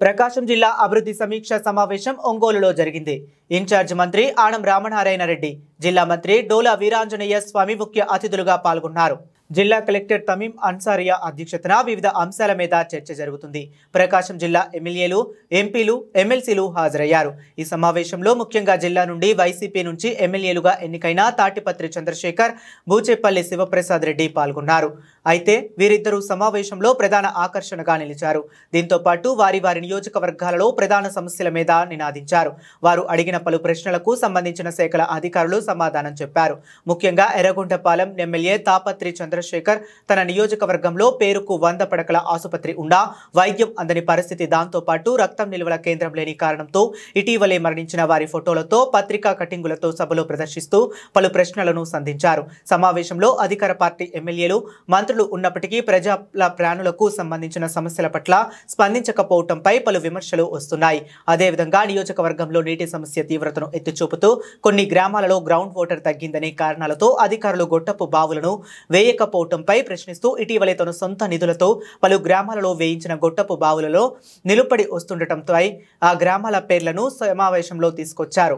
ప్రకాశం జిల్లా అభివృద్ధి సమీక్ష సమావేశం ఒంగోలులో జరిగింది. ఇన్ఛార్జ్ మంత్రి ఆనం రామనారాయణ రెడ్డి, జిల్లా మంత్రి డోలా వీరాంజనేయ స్వామి ముఖ్య అతిథులుగా పాల్గొన్నారు. జిల్లా కలెక్టర్ తమీం అన్సారియా అధ్యక్షతన వివిధ అంశాల మీద చర్చ జరుగుతుంది. ప్రకాశం జిల్లా ఎమ్మెల్యేలు, ఎంపీలు, ఎమ్మెల్సీలు హాజరయ్యారు. ఈ సమావేశంలో ముఖ్యంగా జిల్లా నుండి వైసీపీ నుంచి ఎమ్మెల్యేలుగా ఎన్నికైన తాటిపత్రి చంద్రశేఖర్, బూచేపల్లి శివప్రసాద్ రెడ్డి పాల్గొన్నారు. అయితే వీరిద్దరూ సమావేశంలో ప్రధాన ఆకర్షణగా నిలిచారు. దీంతో పాటు వారి నియోజకవర్గాలలో ప్రధాన సమస్యల మీద నినాదించారు. వారు అడిగిన పలు ప్రశ్నలకు సంబంధించిన శాఖల అధికారులు సమాధానం చెప్పారు. ముఖ్యంగా ఎర్రగొండపాలెం ఎమ్మెల్యే తాపత్రి చంద్రశేఖర్ తన నియోజకవర్గంలో పేరుకు 100 పడకల ఆసుపత్రి ఉన్నా వైద్యం అందని పరిస్థితి, దాంతో పాటు రక్తం నిల్వల కేంద్రం లేని కారణంతో ఇటీవలే మరణించిన వారి ఫోటోలతో పత్రికా కటింగులతో సభలో ప్రదర్శిస్తూ పలు ప్రశ్నలను సంధించారు. సమావేశంలో అధికార పార్టీ ఎమ్మెల్యేలు, మంత్రులు ఉన్నప్పటికీ ప్రజల ప్రాణులకు సంబంధించిన సమస్యల పట్ల స్పందించకపోవడంపై పలు విమర్శలు వస్తున్నాయి. అదేవిధంగా నియోజకవర్గంలో నీటి సమస్య తీవ్రతను ఎత్తిచూపుతూ కొన్ని గ్రామాలలో గ్రౌండ్ వాటర్ తగ్గిందనే కారణాలతో అధికారులు గొట్టపు బావులను వేయకపోవడంపై ప్రశ్నిస్తూ ఇటీవలే తన సొంత నిధులతో పలు గ్రామాలలో వేయించిన గొట్టపు బావులలో నిలుపడి వస్తుండటంతో ఆ గ్రామాల పేర్లను సమావేశంలో తీసుకొచ్చారు.